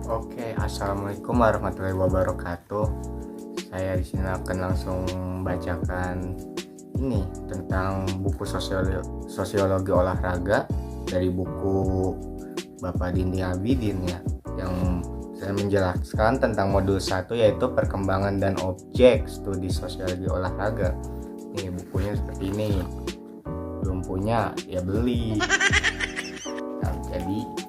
Oke, assalamualaikum warahmatullahi wabarakatuh. Saya di sini akan langsung bacakan ini tentang buku sosiologi olahraga dari buku Bapak Dindi Abidin ya, yang saya menjelaskan tentang modul 1 yaitu perkembangan dan objek studi sosiologi olahraga. Nih bukunya seperti ini. Belum punya ya beli. Nah, jadi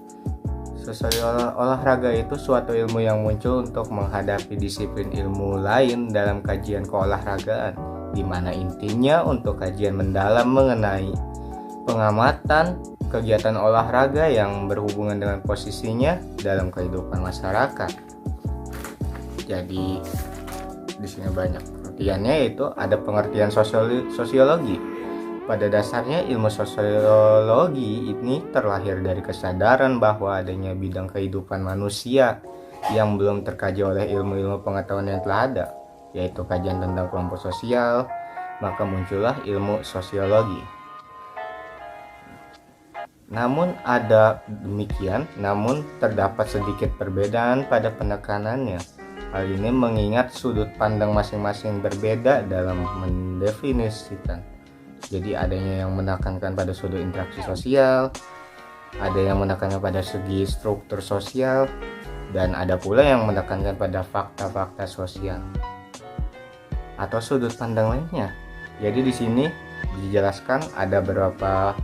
sosiologi olahraga itu suatu ilmu yang muncul untuk menghadapi disiplin ilmu lain dalam kajian keolahragaan, di mana intinya untuk kajian mendalam mengenai pengamatan kegiatan olahraga yang berhubungan dengan posisinya dalam kehidupan masyarakat. Jadi di sini banyak pengertiannya, yaitu ada pengertian sosiologi. Pada dasarnya ilmu sosiologi ini terlahir dari kesadaran bahwa adanya bidang kehidupan manusia yang belum terkaji oleh ilmu-ilmu pengetahuan yang telah ada, yaitu kajian tentang kelompok sosial, maka muncullah ilmu sosiologi. Namun terdapat sedikit perbedaan pada penekanannya. Hal ini mengingat sudut pandang masing-masing berbeda dalam mendefinisikan. Jadi adanya yang menekankan pada sudut interaksi sosial, ada yang menekankan pada segi struktur sosial, dan ada pula yang menekankan pada fakta-fakta sosial atau sudut pandang lainnya. Jadi di sini dijelaskan ada beberapa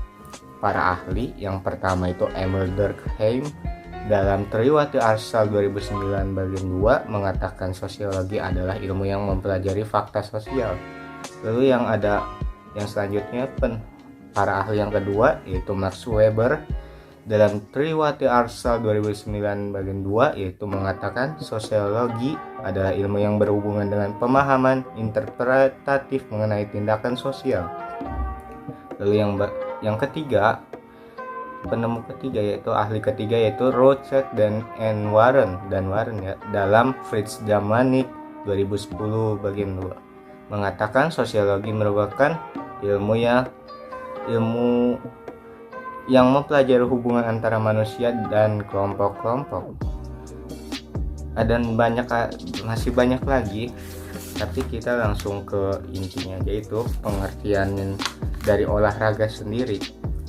para ahli. Yang pertama itu Emil Durkheim dalam Triwati Arsal 2009 bagian 2 mengatakan sosiologi adalah ilmu yang mempelajari fakta sosial. Lalu yang selanjutnya para ahli yang kedua yaitu Max Weber dalam Triwati Arsal 2009 bagian 2 yaitu mengatakan sosiologi adalah ilmu yang berhubungan dengan pemahaman interpretatif mengenai tindakan sosial. Lalu yang ketiga, penemu ketiga yaitu ahli ketiga yaitu Rothschild dan Warren ya, dalam Fritz Zamanik 2010 bagian 2 mengatakan sosiologi merupakan ilmu yang mempelajari hubungan antara manusia dan kelompok-kelompok. Dan masih banyak lagi, tapi kita langsung ke intinya, yaitu pengertian dari olahraga sendiri.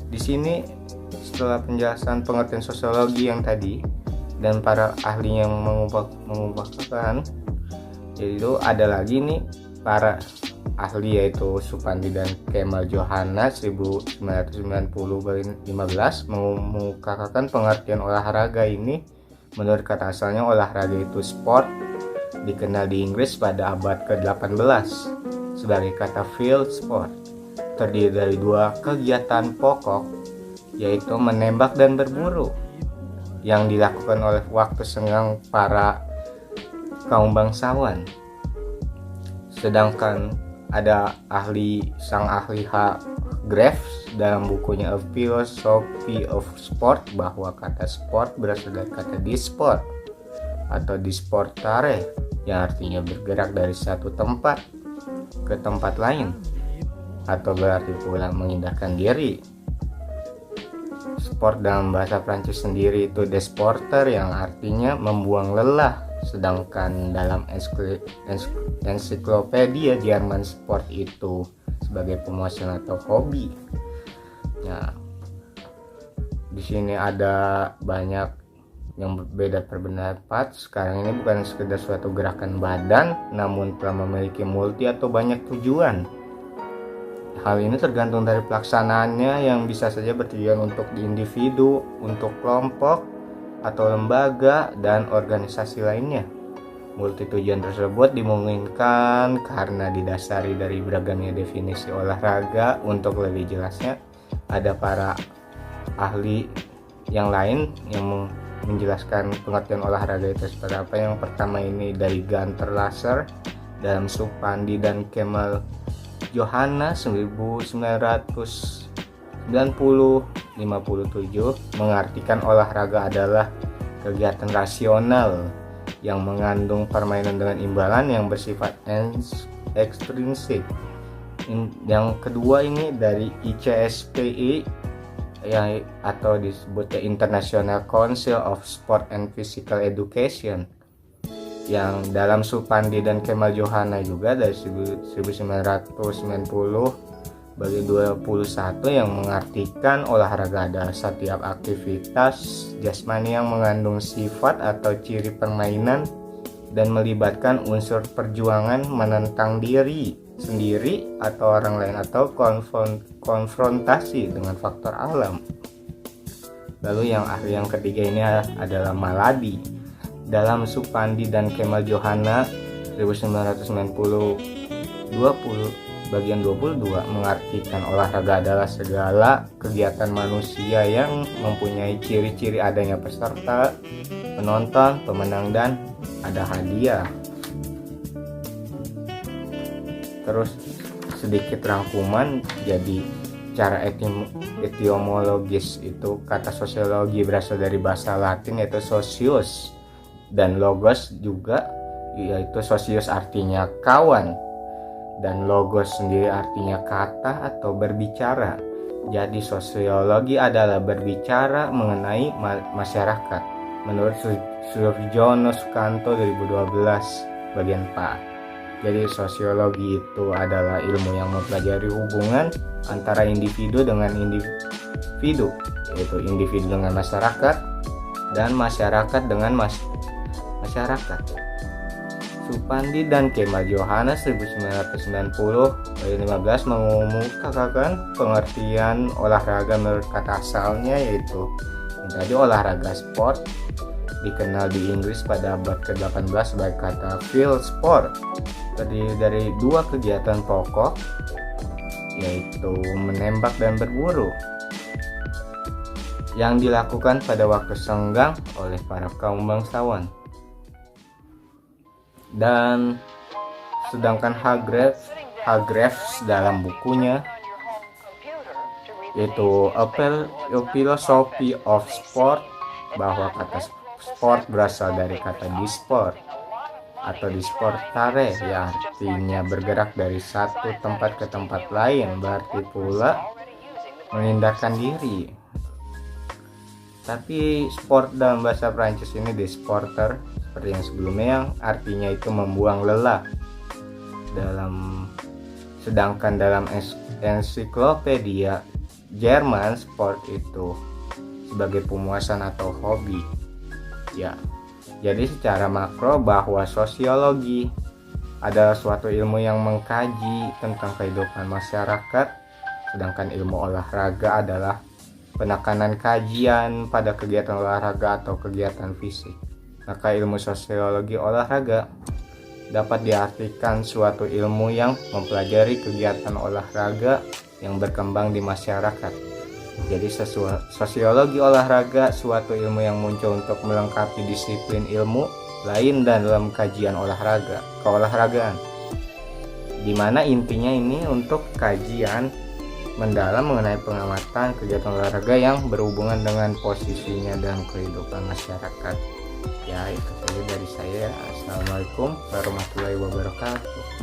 Di sini setelah penjelasan pengertian sosiologi yang tadi dan para ahli yang mengubahkan, yaitu ada lagi nih para ahli yaitu Supandi dan Kemal Johana 1990-15 mengemukakan pengertian olahraga ini. Menurut kata asalnya, olahraga itu sport dikenal di Inggris pada abad ke-18 sebagai kata field sport, terdiri dari dua kegiatan pokok yaitu menembak dan berburu yang dilakukan oleh waktu senggang para kaum bangsawan. Sedangkan ada sang ahli H. Graves dalam bukunya A Philosophy of Sport bahwa kata sport berasal dari kata disport atau disportare yang artinya bergerak dari satu tempat ke tempat lain atau berarti pula mengindahkan diri. Sport dalam bahasa Prancis sendiri itu desporter yang artinya membuang lelah, sedangkan dalam ensiklopedia Jerman sport itu sebagai pemuasan atau hobi. Nah, di sini ada banyak yang berbeda pendapat. Sekarang ini bukan sekedar suatu gerakan badan, namun telah memiliki multi atau banyak tujuan. Hal ini tergantung dari pelaksanaannya yang bisa saja bertujuan untuk individu, untuk kelompok, atau lembaga dan organisasi lainnya. Multitujuan tersebut dimungkinkan karena didasari dari beragamnya definisi olahraga. Untuk lebih jelasnya, ada para ahli yang lain yang menjelaskan pengertian olahraga itu seperti apa. Yang pertama ini dari Gunther Lasser dalam Supandi dan Kemal Johana 1990-57 mengartikan olahraga adalah kegiatan rasional yang mengandung permainan dengan imbalan yang bersifat ekstrinsik. Yang kedua ini dari ICSPI atau disebutnya International Council of Sport and Physical Education, yang dalam Supandi dan Kemal Johana juga dari 1990 bagi 21 yang mengartikan olahraga adalah setiap aktivitas jasmani yang mengandung sifat atau ciri permainan dan melibatkan unsur perjuangan menentang diri sendiri atau orang lain atau konfrontasi dengan faktor alam. Lalu yang ketiga ini adalah Maladi. Dalam Supandi dan Kemal Johana 1990 bagian 22 mengartikan olahraga adalah segala kegiatan manusia yang mempunyai ciri-ciri adanya peserta, penonton, pemenang, dan ada hadiah. Terus sedikit rangkuman, jadi cara etimologis itu kata sosiologi berasal dari bahasa Latin yaitu socius, dan logos juga yaitu socius artinya kawan, dan logos sendiri artinya kata atau berbicara. Jadi sosiologi adalah berbicara mengenai masyarakat menurut Surjono Sukanto 2012 bagian 4. Jadi sosiologi itu adalah ilmu yang mempelajari hubungan antara individu dengan individu, yaitu individu dengan masyarakat dan masyarakat dengan masyarakat. Supandi dan Kemal Johana 1990-15 mengumumkan pengertian olahraga menurut kata asalnya, yaitu tadi olahraga sport, dikenal di Inggris pada abad ke-18 sebagai kata field sport, terdiri dari dua kegiatan pokok, yaitu menembak dan berburu, yang dilakukan pada waktu senggang oleh para kaum bangsawan. Dan sedangkan Hargreaves dalam bukunya yaitu A Philosophy of Sport, bahwa kata sport berasal dari kata disport atau disportare, yang artinya bergerak dari satu tempat ke tempat lain, berarti pula menghindarkan diri. Tapi sport dalam bahasa Prancis ini disporter, seperti yang sebelumnya, yang artinya itu membuang lelah. Sedangkan dalam ensiklopedia Jerman, sport itu sebagai pemuasan atau hobi. Ya, jadi secara makro bahwa sosiologi adalah suatu ilmu yang mengkaji tentang kehidupan masyarakat, sedangkan ilmu olahraga adalah penekanan kajian pada kegiatan olahraga atau kegiatan fisik. Maka ilmu sosiologi olahraga dapat diartikan suatu ilmu yang mempelajari kegiatan olahraga yang berkembang di masyarakat. Jadi sosiologi olahraga suatu ilmu yang muncul untuk melengkapi disiplin ilmu lain dan dalam kajian keolahragaan, di mana intinya ini untuk kajian mendalam mengenai pengamatan kegiatan olahraga yang berhubungan dengan posisinya dalam kehidupan masyarakat. Ya, itu saja dari saya. Assalamualaikum warahmatullahi wabarakatuh.